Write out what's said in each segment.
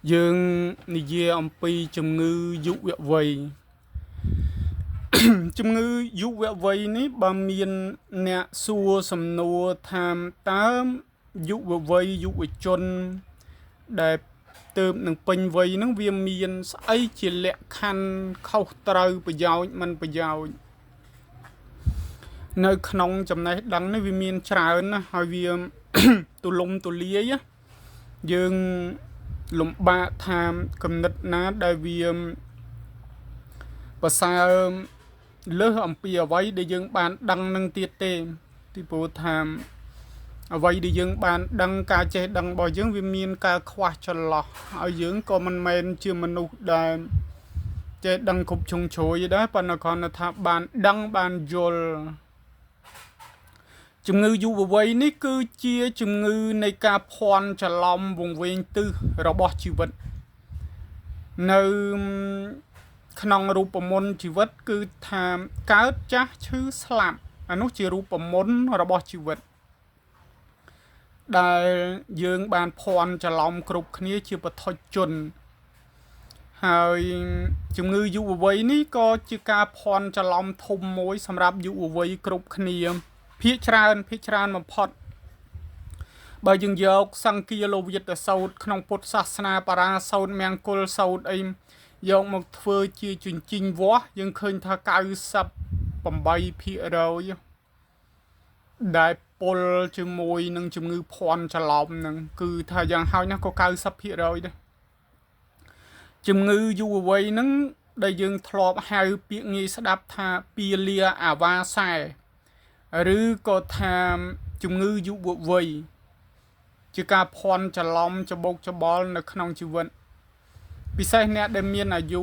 dương niê ông pi chùm ngư dụ vẹo vầy chùm ngư dụ vẹo vầy ní bà miền nẹ xua sầm nua tham tám dụ vẹo vầy dụ vẹo chôn đẹp tơm nâng pênh vầy nâng viêm miền ấy chỉ lẹ khăn khâu trâu bà giàu mình bà giàu nơi khăn chùm này đắng nơi viêm miền trào nó hỏi viêm tù lông tù lia á dương lùm ba tham cầm nít ná đại viêm và xa lỡ ẩm bì ở vấy để dương bán đăng nâng tiết tê thì bố tham ở vấy để dương bán đăng ca chế đăng bò dương viêm miên ca khoa cho lọ ở dương có mình men chưa mình nụ đà chế đăng cục chung chối vậy đó bà nó còn là thả bán đăng bán dồn chùm ngư dụ vầy ní cứ chia chùm ngư này ca phòn trả lòng vùng viên tư rồi bỏ chịu vật nơi khăn rụp môn chịu vật cứ tham cá chá chứ slam nó chỉ rụp môn rồi bỏ chịu vật đại dương bàn phòn trả lòng cục khía chịu vật thôi chunហើយជំងឺយុវវ័យនេះក៏ជាការភ័ន្តច្រឡំធំមួយសម្រាប់យុវវ័យគ្រប់គ្នាភាគច្រើនបំផុតបើយើងយកសង្គាលោវិទ្យាសោតក្នុងពុទ្ធសាសនាបារាសោតមង្គលសោតអីយកមកធ្វើជាជញ្ជីងវាស់យើងឃើញថា98%ដែលពលជាមួយនឹងជំងឺភ័ន្តច្រឡំហ្នឹងគឺថាយ៉ាងហោចណាស់ក៏90%ដែរជំងឺយុវវ័យហ្នឹងដែលយើងធ្លាប់ហៅពាក្យងាយស្ដាប់ថាពាលាអាវ៉ាសែឬក៏ថាជំងឺយុវវ័យជាការភ័ន្តច្រឡំច្បោកច្បល់នៅក្នុងជីវិតពិសេសអ្នកដែលមានអាយុ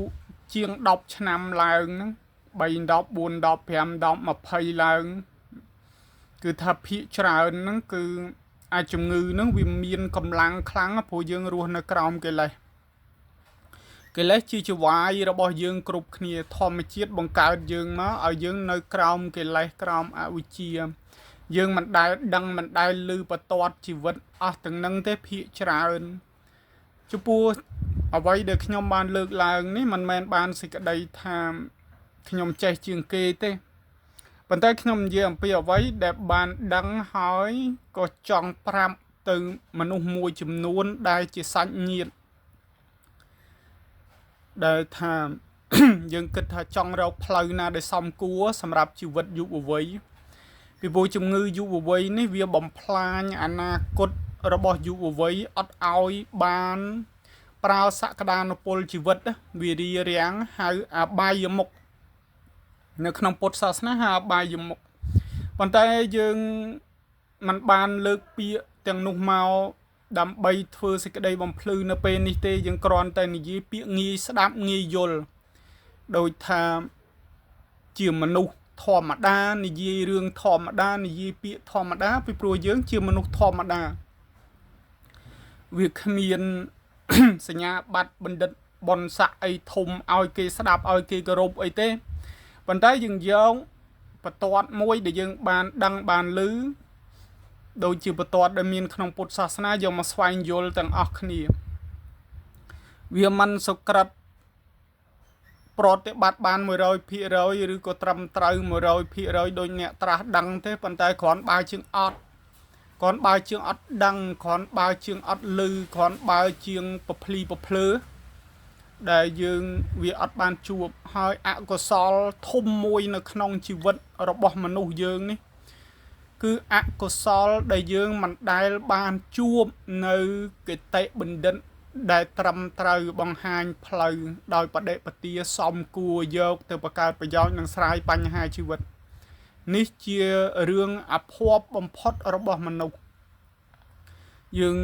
ជាង10ឆ្នាំឡើងហ្នឹង3 10 4 10 5 10 20ឡើងគឺថាភាគច្រើនហ្នឹងគឺអាចជំងឺហ្នឹងវាមានកម្លាំងខ្លាំងព្រោះយើងរស់នៅក្រោមកិលេសជាចវាយរបស់យើងគ្រប់គ្នាធម្មជាតិបង្កើតយើងមកឲ្យយើងនៅក្រោមកិលេសក្រោមអវិជ្ជាយើងមិនដែលដឹងមិនដែលឮបតតជីវិតអស់ទាំងនឹងទេភាគច្រើនចំពោះអ្វីដែលខ្ញុំបានលើកឡើងនេះមិនមែនបានសេចក្តីថាខ្ញុំចេះជាងគេទេប៉ុន្តែខ្ញុំនិយាយអំពីអ្វីដែលបានដឹងហើយក៏ចង់ប្រាប់ទៅមនុស្សមួយចំនួនដែលជាសាច់ញាតិដែលថាយើងគិតថាចង់រកផ្លូវណាដែលសមគួរសម្រាប់ជីវិតយុវវ័យពីព្រោះជំងឺយុវវ័យនេះវាបំផ្លាញអនាគតរបស់យុវវ័យអត់ឲ្យបានប្រើសក្តានុពលជីវិតវារីរាំងហៅអបាយមុខនៅក្នុងពុទ្ធសាសនាហៅអបាយមុខប៉ុន្តែយើងមិនបានលើកពាក្យទាំងនោះមកដើម្បីធ្វើសេចក្តីបំភ្លឺនៅពេលនេះទេយើងគ្រាន់តែនិយាយពាក្យងាយស្ដាប់ងាយយល់ដោយថាជាមនុស្សធម្មតានិយាយរឿងធម្មតានិយាយពាក្យធម្មតាពីព្រោះយើងជាមនុស្សធម្មតាវាគ្មានសញ្ញាបត្របណ្ឌិតបនស័កអីធំឲ្យគេស្ដាប់ឲ្យគេគោរពអីទេប៉ុន្តែយើងយកបន្ទាត់មួយដែលយើងបានដឹងបានឮដូចជាបន្ទាត់ដែលមានក្នុងពុទ្ធសាសនាយកមកស្វែងយល់ទាំងអស់គ្នាវាមិនសុក្រិតប្រតិបត្តិបាន 100% ឬក៏ត្រឹមត្រូវ 100% ដូចអ្នកត្រាស់ដឹងទេប៉ុន្តែគ្រាន់បើជាងអត់ដឹងគ្រាន់បើជាងអត់ឮគ្រាន់បើជាងពភ្លីពភ្លើដែលយើងវាអត់បានជួបហើយអកុសលធំមួយនៅក្នុងជីវិតរបស់មនុស្សយើងនេះគឺអកុសលដែលយើងមិនដែលបានជួបនៅគតិបណ្ឌិតដែលត្រឹមត្រូវបង្ហាញផ្លូវដោយបដិបទាសមគួរយកទៅបង្កើតប្រយោជន៍និងស្រាយបញ្ហាជីវិតនេះជារឿងអភ័ព្វបំផុតរបស់មនុស្សយើង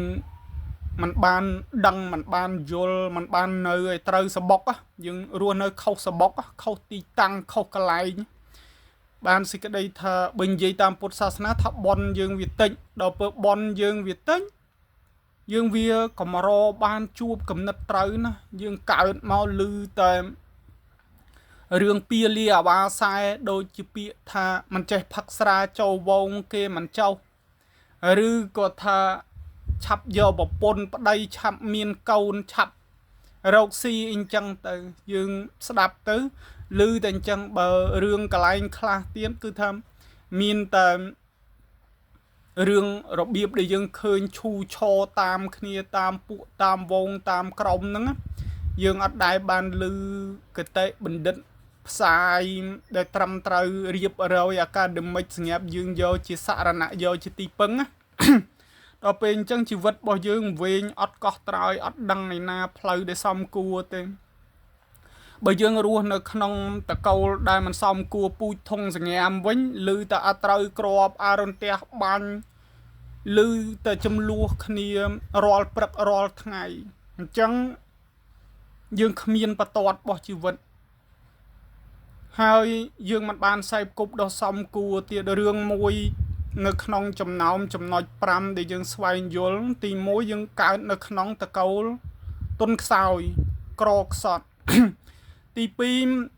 មិនបានដឹងមិនបានយល់មិនបាននៅឲ្យត្រូវសបុកយើងរស់នៅខុសសបុកខុសទីតាំងខុសកន្លែងបានសេចក្តីថាបើនិយាយតាមពុទ្ធសាសនាថាបន់យើងវាតិចដល់ពេលបន់យើងវាតិចយើងវាកម្របានជួបកំណត់ត្រូវណាយើងកើតមកឮតែរឿងពាលាអាវ៉ាសែដូចជាពាក្យថាមិនចេះផឹកស្រាចូលវងគេមិនចោះឬក៏ថាឆាប់យកប្រពន្ធប្តីឆាប់មានកូនឆាប់ រកស៊ីអញ្ចឹងទៅយើងស្ដាប់ទៅឮតែអញ្ចឹងបើរឿងកន្លែងខ្លះទៀតគឺថាមានតែរឿងរបៀបដែលយើងឃើញឈូឆរតាមគ្នាតាមពួកតាមវងតាមក្រុមហ្នឹងយើងអត់ដែលបានឮគតិបណ្ឌិតផ្សាយដែលត្រឹមត្រូវរៀបរយអាកាដេមិកសម្រាប់យើងយកជាសារណៈយកជាទីពឹងណាដល់ពេលអញ្ចឹងជីវិតរបស់យើងវែងអត់កោះត្រោយអត់ដឹងឯណាផ្លូវដែលសមគួរទេបើយើងរស់នៅក្នុងតកូលដែលមិនសមគួរពូជធុងសង្ញាមវិញឬតែអត់ត្រូវក្របអរន្ទះបាញ់ឬតែចំនួនគ្នារាល់ព្រឹករាល់ថ្ងៃអញ្ចឹងយើងគ្មានបតតរបស់ជីវិតហើយយើងមិនបានសេពគប់ដល់សមគួរទៀតរឿងមួយនៅក្នុងចំណោមចំណុច5ដែលយើងស្វែងយល់ទី1យើងកើតនៅក្នុងតកូលទុនខ្សោយក្រខ្សត់ទី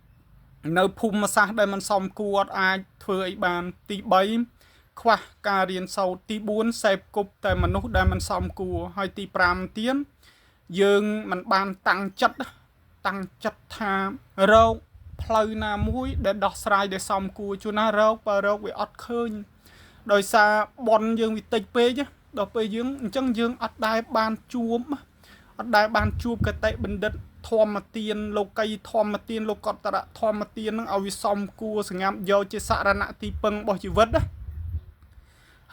2នៅភូមិសាស្ត្រដែលមិនសមគួរអត់អាចធ្វើអីបានទី3ខ្វះការរៀនសូត្រទី4សេពគប់តែមនុស្សដែលមិនសមគួរហើយទី5ទៀតយើងមិនបានតាំងចិត្តថារកផ្លូវណាមួយដែលដោះស្រាយដែលសមគួរជួនណារកបើរកវាអត់ឃើញដោយសារបនយើងវិតិចពេកដល់ពេលយើងអញ្ចឹងយើងអត់ដែលបានជួបគតិបណ្ឌិតធម្មទានលោកីធម្មទានលោកតរៈធម្មទាននឹងឲ្យវាសមគួរសង្ងាំយកជាសារណៈទីពឹងរបស់ជីវិត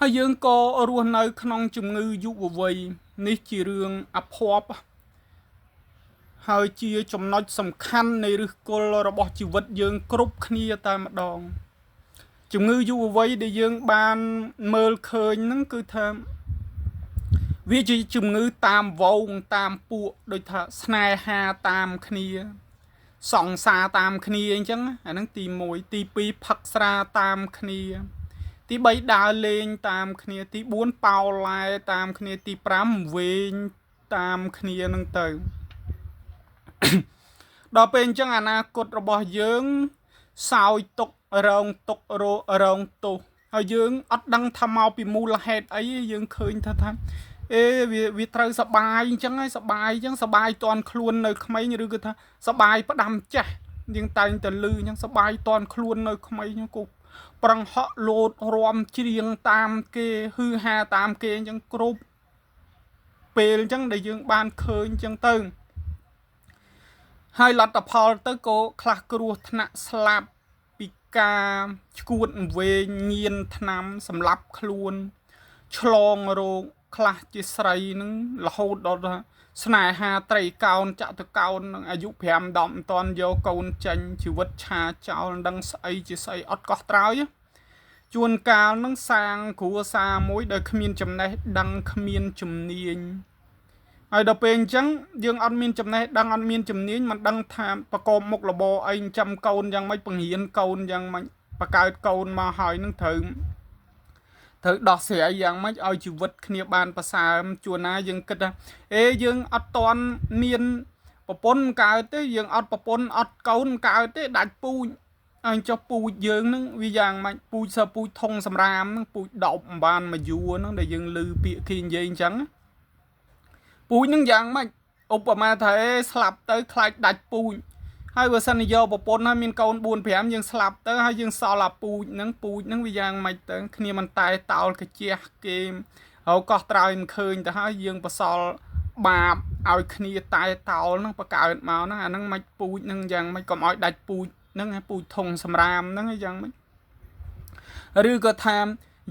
ហើយយើងក៏រស់នៅក្នុងជំងឺយុវវ័យនេះជារឿងអភ័ព្វហើយជាចំណុចសំខាន់នៃឫសគល់របស់ជីវិតយើងគ្រប់គ្នាតែម្ដងជំងឺយុវវ័យដែលយើងបានមើលឃើញហ្នឹងគឺថាវាជាជំងឺតាមវងតាមពួកដូចថាស្នេហាតាមគ្នាសង្សារតាមគ្នាអញ្ចឹងអាហ្នឹងទី1ទី2ផឹកស្រាតាមគ្នាទី3ដើរលេងតាមគ្នាទី4ប៉ោឡែតាមគ្នាទី5វែងតាមគ្នាហ្នឹងទៅដល់ពេលអញ្ចឹងអនាគតរបស់យើងសោយទុករងទុករងទោសហើយយើងអត់ដឹងថាមកពីមូលហេតុអីយើងឃើញថាវាត្រូវសបាយអញ្ចឹងហើយសបាយតន់ខ្លួននៅក្មេងឬក៏ថាសបាយផ្ដាំចាស់យើងតែងតែលឺអញ្ចឹងសបាយតន់ខ្លួននៅក្មេងហ្នឹងគូប្រឹងហក់លោតរំច្រៀងតាមគេហឺហាតាមគេអញ្ចឹងគ្រប់ពេលអញ្ចឹងដែលយើងបានឃើញអញ្ចឹងទៅហើយលទ្ធផលទៅក៏ខ្លះគ្រោះថ្នាក់ស្លាប់ពីការឈួតវែងញៀនថ្នាំសម្លាប់ខ្លួនឆ្លងរោគខ្លះជាស្រីនឹងរហូតដល់ស្នេហាត្រីកោណចតុកោណនឹងអាយុ5 10មិនតាន់យកកូនចេញជីវិតឆាចោលដឹងស្អីជាស្អីអត់កោះត្រោយជួនកាលនឹងសាងគ្រួសារមួយដែលគ្មានចំណេះដឹងគ្មានជំនាញហើយដល់ពេលអញ្ចឹងយើងអត់មានចំណេះដឹងអត់មានជំនាញមិនដឹងថាប្រកបមុខរបរអីចាំកូនយ៉ាងម៉េចបង្រៀនកូនយ៉ាងម៉េចបង្កើតកូនមកហើយនឹងត្រូវដោះស្រាយយ៉ាងម៉េចឲ្យជីវិតគ្នាបានប្រសើរជួនណាយើងគិតថាយើងអត់តន់មានប្រពន្ធកើតទេយើងអត់ប្រពន្ធអត់កូនកើតទេដាច់ពូជឲ្យចុះពូជយើងនឹងវាយ៉ាងម៉េចពូជសើពូជធុងសម្រាមនឹងពូជដប់បានមួយយួរនឹងដែលយើងឮពាក្យគេនិយាយអញ្ចឹងពូជនឹងយ៉ាងម៉េចឧបមាថាស្លាប់ទៅខ្លាចដាច់ពូជហើយបើសិនយកប្រពន្ធហើយមានកូន 4 5យើងស្លាប់ទៅហើយយើងសល់អាពូជហ្នឹងវាយ៉ាងម៉េចទៅគ្នាមិនតែតោលកាជះគេហើយកោះត្រោយមិនឃើញទៅហើយយើងបសល់បាបឲ្យគ្នាតែតោលហ្នឹងបកើតមកហ្នឹងអាហ្នឹងមិនពូជហ្នឹងយ៉ាងម៉េចកុំឲ្យដាច់ពូជហ្នឹងពូជធុងសម្រាមហ្នឹងយ៉ាងម៉េចឬក៏ថា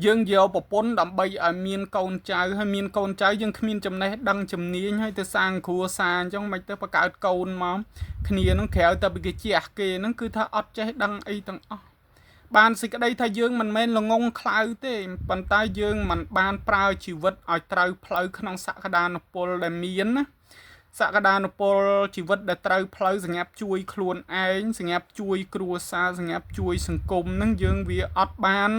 យើងយកប្រពន្ធដើម្បីឲ្យមានកូនចៅហើយមានកូនចៅយើងគ្មានចំណេះដឹងជំនាញហើយទៅសាងគ្រួសារអញ្ចឹងមិនទៅបង្កើតកូនមកគ្នានឹងក្រៅតែពីគេជះគេហ្នឹងគឺថាអត់ចេះដឹងអីទាំងអស់បានសេចក្តីថាយើងមិនមែនល្ងងខ្លៅទេប៉ុន្តែយើងមិនបានប្រើជីវិតឲ្យត្រូវផ្លូវក្នុងសក្តានុពលដែលមានណាសក្តានុពលជីវិតដែលត្រូវផ្លូវសម្រាប់ជួយខ្លួនឯងសម្រាប់ជួយគ្រួសារសម្រាប់ជួយសង្គមហ្នឹងយើងវាអត់បាន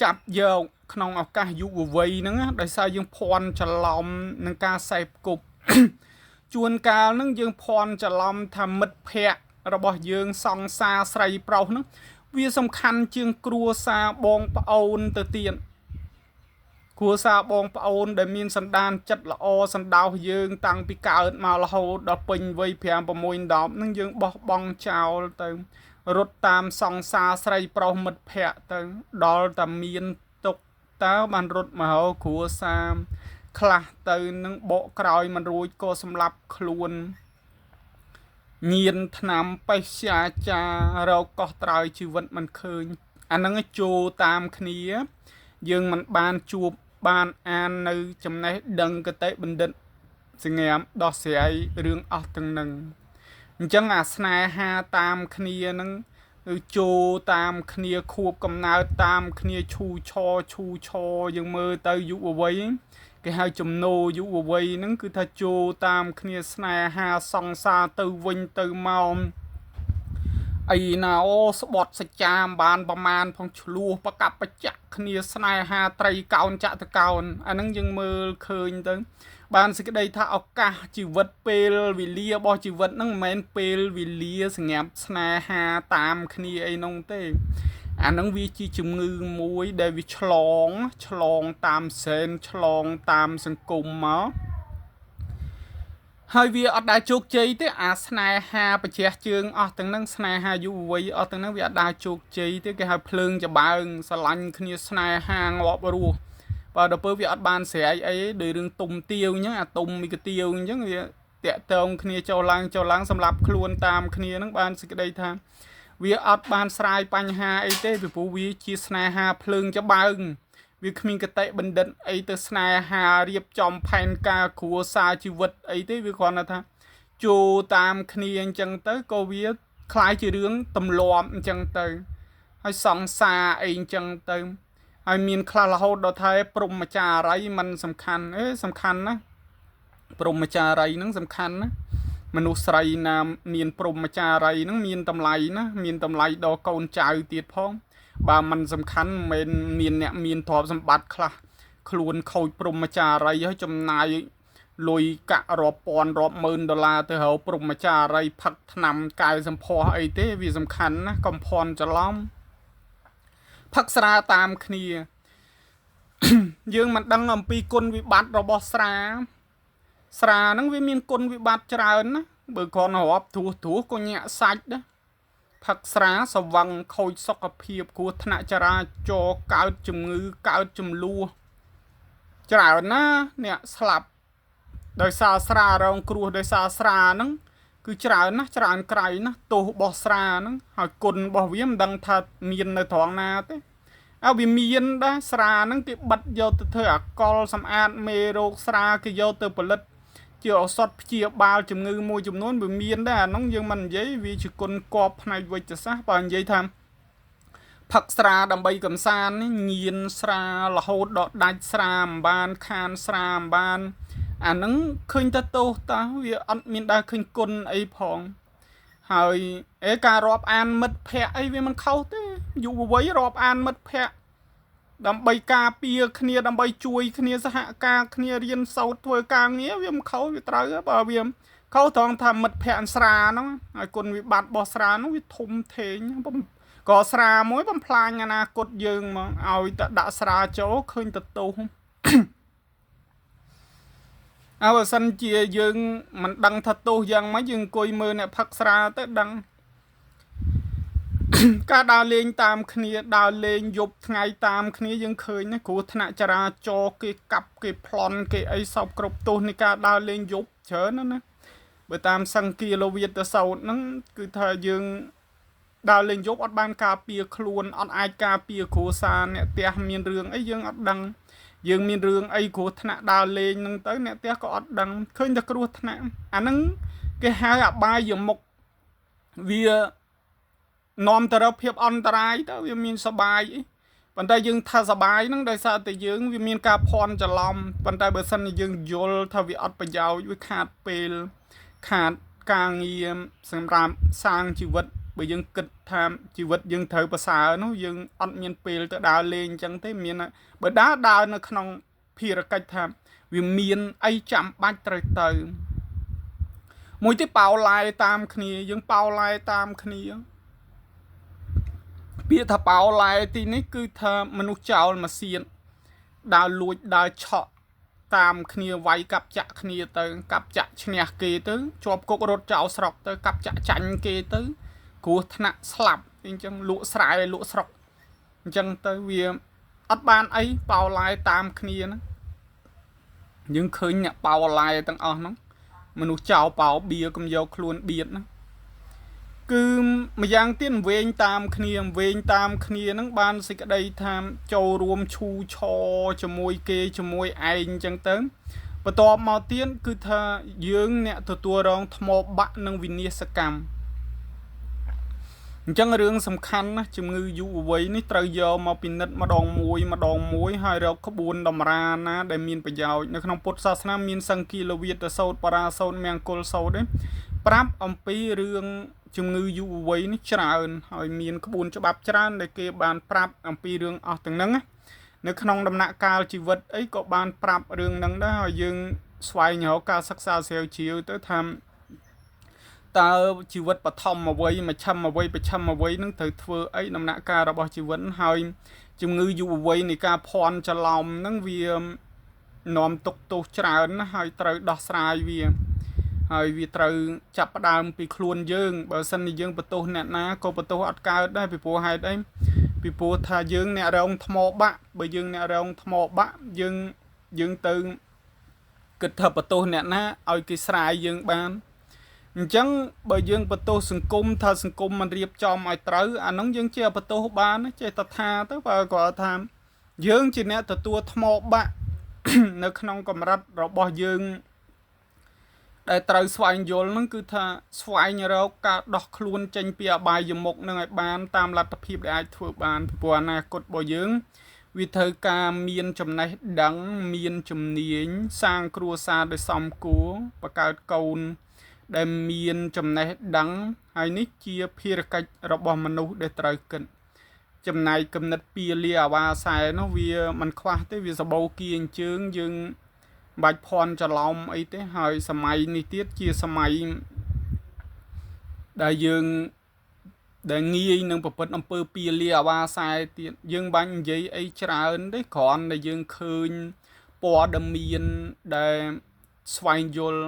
ចាប់យកក្នុងឱកាសយុវវ័យហ្នឹងដោយសារយើងភ័ន្តច្រឡំនឹងការសេពគប់ជួនកាលហ្នឹងយើងភ័ន្តច្រឡំថាមិត្តភ័ក្តិរបស់យើងសង្សារស្រីប្រុសហ្នឹងវាសំខាន់ជាងគ្រួសារបងប្អូនទៅទៀត គ្រួសារបងប្អូនដែលមានសន្តានចិត្តល្អសណ្ដោសយើងតាំងពីកើតមករហូតដល់ពេញវ័យ5 6 10នឹងយើងបោះបង់ចោលទៅរត់តាមសង្សារស្រីប្រុសមិត្តភ័ក្តិទៅដល់តែមានទុកតើបានរត់មកហៅគ្រួសារខ្លះទៅនឹងបកក្រោយមិនរួចក៏សម្លាប់ខ្លួនញៀនថ្នាំបេសយាចារកកោះត្រើយជីវិតមិនឃើញអាហ្នឹងចូលតាមគ្នាយើងមិនបានជួបបានអាននៅចំណេះដឹងគតិបណ្ឌិតសង្ញាមដោះស្រាយរឿងអស់ទាំងនឹងអញ្ចឹងអាស្នេហាតាមគ្នានឹងគឺចូលតាមគ្នាខួបកំណើតតាមគ្នាឈូឆយើងមើលទៅយុវវ័យគេហៅចំណូលយុវវ័យហ្នឹងគឺថាចូលតាមគ្នាស្នេហាសង្សារទៅវិញទៅមកអីណាអូស្បត់សច្ចាមបានប្រមាណផងឆ្លោះប្រកាប់បច្ចៈគ្នាស្នេហាត្រីកោណចតកោណអាហ្នឹងយើងមើលឃើញទៅបានសេចក្តីថាឱកាសជីវិតពេលវេលារបស់ជីវិតហ្នឹងមិនមែនពេលវេលាសម្រាប់ស្នេហាតាមគ្នាអីនោះទេអាហ្នឹងវាជាជំងឺមួយដែលវាឆ្លងតាមសែនឆ្លងតាមសង្គមមកហើយវាអត់ដែលជោគជ័យទេអាស្នេហាប្រជះជើងអស់ទាំងហ្នឹងស្នេហាយុវវ័យអស់ទាំងហ្នឹងវាអត់ដែលជោគជ័យទេគេហៅភ្លើងច្បើងស្រឡាញ់គ្នាស្នេហាងាប់រស់បើដល់ពេលវាអត់បានស្រែកអីដោយរឿងទុំទាវអញ្ចឹងអាទុំមីកាទាវអញ្ចឹងវាតាក់ទងគ្នាចូលឡើងសម្រាប់ខ្លួនតាមគ្នាហ្នឹងបានសេចក្តីថាវាអត់បានស្រាយបញ្ហាអីទេពីព្រោះវាជាស្នេហាភ្លើងច្បើងវាគ្មានគតិបណ្ឌិតអីទៅស្នេហារៀបចំផែនការគ្រួសារជីវិតអីទេវាគ្រាន់តែថាចូលតាមគ្នាអញ្ចឹងទៅក៏វាคล้ายជារឿងទម្លាប់អញ្ចឹងទៅហើយសង្សារអីអញ្ចឹងទៅហើយមានខ្លះរហូតដល់ថាព្រហ្មចារីយ៍มันសំខាន់សំខាន់ណាព្រហ្មចារីយ៍ហ្នឹងសំខាន់ណាមនុស្សស្រីណាមានព្រហ្មចារីយ៍ហ្នឹងមានតម្លៃណាមានតម្លៃដល់កូនចៅទៀតផងបើมันសំខាន់មិនមានអ្នកមានទ្រព្យសម្បត្តិខ្លះខ្លួនខូចព្រហ្មចារីយ៍ហើយចំណាយលុយកាក់រាប់ពាន់រាប់ម៉ឺនដុល្លារទៅរកព្រហ្មចារីយ៍ផឹកថ្នាំកែសម្ផស្សអីទេវាសំខាន់ណាកុំភ័ន្តច្រឡំផឹកស្រាតាមគ្នាយើងមិនដឹងអំពីគុណវិបត្តិរបស់ស្រាហ្នឹងវាមានគុណវិបត្តិច្រើនណាបើគ្រាន់តែរាប់ធួសក៏ញាក់សាច់ដែរផឹកស្រាស្វឹងខូចសុខភាពគ្រោះថ្នាក់ចរាចរណ៍កើតជំងឺកើតចំនួនច្រើនណាអ្នកស្លាប់ដោយសារស្រារងគ្រោះដោយសារស្រាហ្នឹងគឺច្រើនណាស់ច្រើនក្រៃណាទោសរបស់ស្រាហ្នឹងហើយគុណរបស់វាមិនដឹងថាមាននៅត្រង់ណាទេវាមានដែរស្រាហ្នឹងគេបិទយកទៅធ្វើអាកុលសម្អាតមេរោគស្រាគេយកទៅផលិតជាឱសថព្យាបាលជំងឺមួយចំនួនវាមានដែរអាហ្នឹងយើងមិននិយាយវាជាគុណគបផ្នែកវិទ្យាសាស្ត្របើនិយាយថាផឹកស្រាដើម្បីកំសាន្តនេះញៀនស្រារហូតដល់ដាច់ស្រាមិនបានខានស្រាមិនបានអាហ្នឹងឃើញតែទោសតាវាអត់មានដែរឃើញគុណអីផងហើយការរាប់អានមិត្តភ័ក្តិអីវាមិនខុសទេយុវវ័យរាប់អានមិត្តភ័ក្តិដើម្បីការពារគ្នាដើម្បីជួយគ្នាសហការគ្នារៀនសូត្រធ្វើការងារវាមិនខុសវាត្រូវបើវាខុសត្រង់ថាមិត្តភ័ក្តិស្រាហ្នឹងហើយគុណវិបត្តិរបស់ស្រាហ្នឹងវាធំធេងក៏ស្រាមួយបំផ្លាញអនាគតយើងមកឲ្យតែដាក់ស្រាចូលឃើញទៅទោសបើសិនជាយើងមិនដឹងថាទោសយ៉ាងម៉េចយើងអង្គុយមើលអ្នកផឹកស្រាទៅដឹងការដើរលេងតាមគ្នាដើរលេងយប់ថ្ងៃតាមគ្នាយើងឃើញណាគ្រោះថ្នាក់ចរាចរណ៍គេកាប់គេប្លន់គេអីសពគ្រប់ទោសនៃការដើរលេងយប់ច្រើនណាបើតាមសង្គាលវិទ្យាសោតហ្នឹងគឺថាយើងដើរលេងយប់អត់បានការពារខ្លួនអត់អាចការពារគ្រួសារអ្នកផ្ទះមានរឿងអីយើងអត់ដឹងយើងមានរឿងអីគ្រោះថ្នាក់ដើរលេងហ្នឹងទៅអ្នកផ្ទះក៏អត់ដឹងឃើញតែគ្រោះថ្នាក់អាហ្នឹងគេហៅអបាយមុខវានាំទៅរកភាពអន្តរាយទៅវាមានសបាយប៉ុន្តែយើងថាសបាយហ្នឹងដោយសារតែយើងវាមានការភ័ន្តច្រឡំប៉ុន្តែបើសិនជាយើងយល់ថាវាអត់ប្រយោជន៍វាខាតពេលខាតការងារសម្រាប់សាងជីវិតបើយើងគិតថាជីវិតយើងត្រូវប្រសើរនោះយើងអត់មានពេលទៅដើរលេងអញ្ចឹងទេមានបើដើរនៅក្នុងភារកិច្ចថាវាមានអីចាំបាច់ត្រូវទៅមួយទៀតប៉ោឡាយតាមគ្នាយើងប៉ោឡាយតាមគ្នាពាក្យថាប៉ោឡាយទីនេះគឺថាមនុស្សចោលមកសៀត ដើរលួចដើរឆក់តាមគ្នាវាយកាប់ចាក់គ្នាទៅកាប់ចាក់ឈ្នះគេទៅជាប់គុករត់ចោលស្រុកទៅកាប់ចាក់ចាញ់គេទៅគ្រោះថ្នាក់ស្លាប់អញ្ចឹងលក់ស្រែលក់ស្រុកអញ្ចឹងទៅវាអត់បានអីបោឡាយតាមគ្នាហ្នឹងយើងឃើញអ្នកបោឡាយទាំងអស់ហ្នឹងមនុស្សចោលបោបៀកុំយកខ្លួនបៀតហ្នឹងគឺម្យ៉ាងទៀតវែងតាមគ្នាហ្នឹងបានសេចក្តីថាចូលរួមឈូឆជាមួយគេជាមួយឯងអញ្ចឹងទៅបន្ទាប់មកទៀតគឺថាយើងអ្នកទទួលរងថ្មបាក់និងវិនាសកម្មអញ្ចឹងរឿងសំខាន់ណាជំងឺយុវវ័យនេះត្រូវយកមកពិនិត្យម្ដងមួយហើយរកក្បួនតម្រាណាដែលមានប្រយោជន៍នៅក្នុងពុទ្ធសាសនាមានសង្ឃីលវិទ្យាសោតបរាសោតមង្គលសោតទេប្រាប់អំពីរឿងជំងឺយុវវ័យនេះច្រើនហើយមានក្បួនច្បាប់ច្រើនដែលគេបានប្រាប់អំពីរឿងអស់ទាំងហ្នឹងនៅក្នុងដំណាក់កាលជីវិតអីក៏បានប្រាប់រឿងហ្នឹងដែរហើយយើងស្វែងរកការសិក្សាស្រាវជ្រាវទៅថាតើជីវិតបឋមអ្វីមជ្ឈិមអ្វីប្រឈមអ្វីនឹងត្រូវធ្វើអីដំណាក់កាលរបស់ជីវិតហើយជំងឺយុវវ័យនៃការភ័ន្តច្រឡំហ្នឹងវានាំទុកទោសច្រើនណាស់ហើយត្រូវដោះស្រាយវាហើយវាត្រូវចាប់ផ្ដើមពីខ្លួនយើងបើសិនជាយើងបន្ទោសអ្នកណាក៏បន្ទោសអត់កើតដែរពីព្រោះហេតុអីពីព្រោះថាយើងអ្នករងថ្មបាក់បើយើងអ្នករងថ្មបាក់យើងទៅគិតថាបន្ទោសអ្នកណាឲ្យគេស្រាយយើងបានអញ្ចឹងបើយើងបន្ទោសសង្គមថាសង្គមមិនរៀបចំឲ្យត្រូវអាហ្នឹងយើងជាបន្ទោសបានចេះតែថាទៅបើគាត់ថាយើងជាអ្នកទទួលថ្មបាក់នៅក្នុងកម្រិតរបស់យើងដែលត្រូវស្វែងយល់ហ្នឹងគឺថាស្វែងរកការដោះខ្លួនចេញពីអបាយមុខនឹងឲ្យបានតាមលទ្ធភាពដែលអាចធ្វើបានពីព្រោះអនាគតរបស់យើងវាត្រូវការមានចំណេះដឹងមានជំនាញសាងគ្រួសារដោយសមគួរបង្កើតកូនដែលមានចំណេះដឹងហើយនេះជាភារកិច្ចរបស់មនុស្សដែលត្រូវគិតចំណាយគំនិតពីលាអាវ៉ាសែនោះវាមិនខ្វះទេវាសបោគៀអញ្ជើងយើងបាច់ភ័ន្តច្រឡំអីទេហើយសម័យនេះទៀតជាសម័យដែលយើងដែលងាយនឹងប្រព្រឹត្តអំពើពីលាអាវ៉ាសែទៀតយើងបាញ់និយាយអីច្រើនទេគ្រាន់តែយើងឃើញព័ត៌មានដែលស្វែងយល់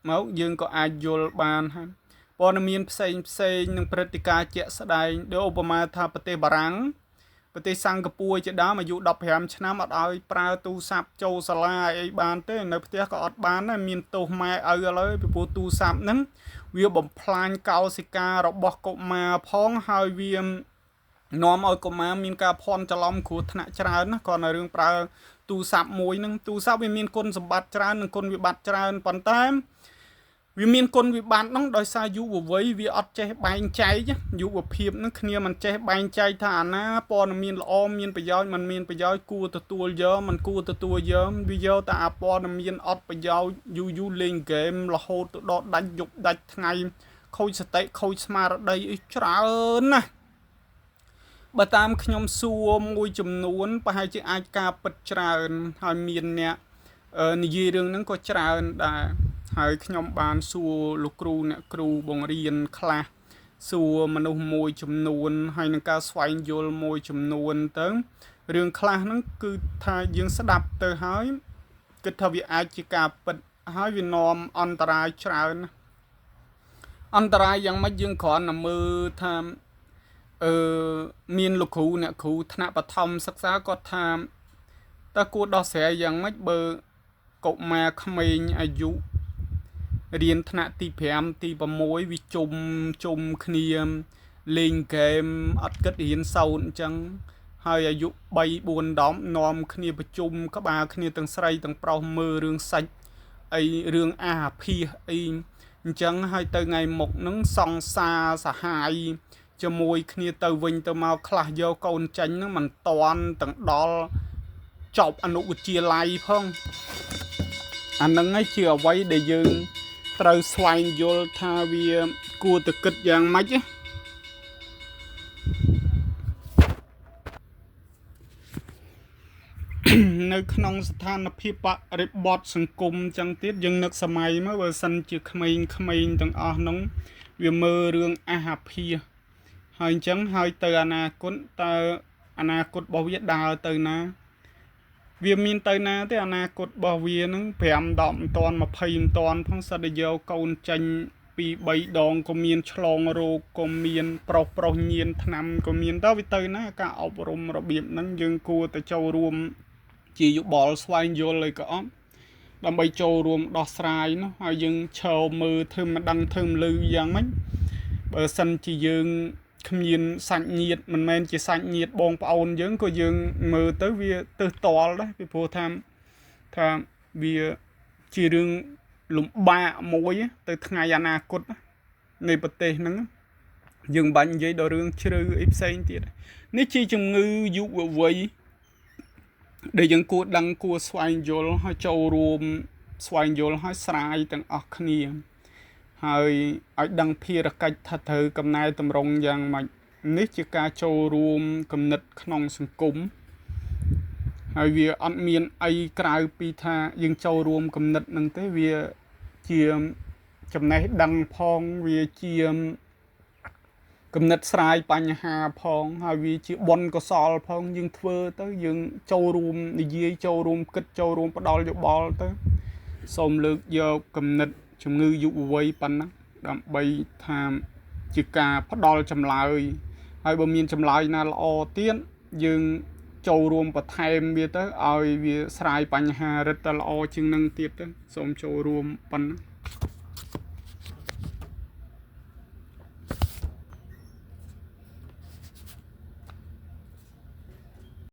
មកយើងក៏អាចយល់បានហើយព័ត៌មានផ្សេងនឹងព្រឹត្តិការណ៍ជាក់ស្ដែងដូចឧបមាថាប្រទេសបារាំងប្រទេសសិង្ហបុរីជាដើមអាយុ15ឆ្នាំអត់ឲ្យប្រើទូរស័ព្ទចូលសាលាអីបានទេនៅផ្ទះក៏អត់បានដែរមានទោសម៉ែឪឥឡូវពីព្រោះទូរស័ព្ទហ្នឹងវាបំផ្លាញកោសិការបស់កុមារផងហើយវានាំឲ្យកុមារមានការភ័ន្តច្រឡំគ្រោះថ្នាក់ច្រើនណាគាត់នៅរឿងប្រើទូរស័ព្ទមួយហ្នឹងទូរស័ព្ទវាមានគុណសម្បត្តិច្រើននិងគុណវិបត្តិច្រើនប៉ុន្តែវាមានគុណវិបត្តិហ្នឹងដោយសារយុវវ័យវាអត់ចេះបែងចែកយុវភាពហ្នឹងគ្នាមិនចេះបែងចែកថាអាណាព័ត៌មានល្អមានប្រយោជន៍មិនមានប្រយោជន៍គួរទទួលយកមិនគួរទទួលយកវាយកតែអាព័ត៌មានអត់ប្រយោជន៍យូរលេងហ្គេមរហូតទៅដល់ដាច់យប់ដាច់ថ្ងៃខូចសតិខូចស្មារតីអីច្រើនណាស់បើតាមខ្ញុំសួរមួយចំនួនប្រហែលជាអាចការពិតច្រើនហើយមានអ្នកនិយាយរឿងហ្នឹងក៏ច្រើនដែរហើយខ្ញុំបានសួរលោកគ្រូអ្នកគ្រូបង្រៀនខ្លះសួរមនុស្សមួយចំនួនហើយនឹងការស្វែងយល់មួយចំនួនទៅរឿងខ្លះហ្នឹងគឺថាយើងស្ដាប់ទៅហើយគិតថាវាអាចជាការពិតហើយវានាំអន្តរាយច្រើនអន្តរាយយ៉ាងម៉េចយើងគ្រាន់តែមើលថាមានលោកគ្រូអ្នកគ្រូថ្នាក់បឋមសិក្សាគាត់ថាតើគួរដោះស្រាយយ៉ាងម៉េចបើកុមារក្មេងអាយុរៀនថ្នាក់ទី5ទី6វាជុំគ្នាលេងហ្គេមអត់គិតរៀនសូត្រអញ្ចឹងហើយអាយុ3 4 10នាំគ្នាប្រជុំក្បាលគ្នាទាំងស្រីទាំងប្រុសមើលរឿងសាច់អីរឿងអាភាសអីអញ្ចឹងហើយទៅថ្ងៃមុខហ្នឹងសង្សារសហាយជាមួយគ្នាទៅវិញទៅមកខ្លះយកកូនចាញ់ហ្នឹងមិនតន់ទាំងដល់ចប់អនុវិទ្យាល័យផងអាហ្នឹងឯងជាអ្វីដែលយើងត្រូវស្វែងយល់ថាវាគួរតែគិតយ៉ាងម៉េចនៅក្នុងស្ថានភាពបរិបទសង្គមចឹងទៀតយើងនឹកសម័យមកបើសិនជាក្មេងៗទាំងអស់ហ្នឹងវាមើលរឿងអាភាសហើយអញ្ចឹងហើយទៅអនាគតតើអនាគតរបស់វាដើរទៅណា វាមានទៅណាទេអនាគតរបស់វាហ្នឹង5 10មិនតាន់20មិនតាន់ផងសិតតែយកកូនចេញពី3ដងក៏មានឆ្លងរោគក៏មានប្រុសញៀនថ្នាំក៏មានទៅវាទៅណាការអប់រំរបៀបហ្នឹងយើងគួរតែចូលរួមជាយោបល់ស្វែងយល់អីក៏អត់ដើម្បីចូលរួមដោះស្រាយនោះហើយយើងឈរមើលធ្វើមិនដឹងធ្វើមិនលឺយ៉ាងម៉េចបើសិនជាយើងគ្មានសាច់ញាតិមិនមែនជាសាច់ញាតិបងប្អូនយើងក៏យើងមើលទៅវាទើសតល់ដែរពីព្រោះថាវាជារឿងលំបាកមួយទៅថ្ងៃអនាគតនៃប្រទេសហ្នឹងយើងបាញ់និយាយដល់រឿងជ្រៅអីផ្សេងទៀតនេះជាជំងឺយុវវ័យដែលយើងគួរដឹងគួរស្វែងយល់ហើយចូលរួមស្វែងយល់ហើយស្រាយទាំងអស់គ្នាហើយឲ្យដឹងភារកិច្ចថាត្រូវកំណែតម្រង់យ៉ាងម៉េចនេះជាការចូលរួមគំនិតក្នុងសង្គមហើយវាអត់មានអីក្រៅពីថាយើងចូលរួមគំនិតនឹងទេវាជាចំណេះដឹងផងវាជាគំនិតស្រាយបញ្ហាផងហើយវាជាបុណ្យកុសលផងយើងធ្វើទៅយើងចូលរួមនិយាយចូលរួមគិតចូលរួមផ្ដល់យោបល់ទៅសូមលើកយកគំនិតជំងឺយុវវ័យប៉ុណ្ណឹងដើម្បីថាជាការផ្ដល់ចម្លើយហើយបើមានចម្លើយណាល្អទៀតយើងចូលរួមបន្ថែមវាទៅឲ្យវាស្រាយបញ្ហារឹតតែល្អជាងនឹងទៀតទៅសូមចូលរួមប៉ុណ្ណឹង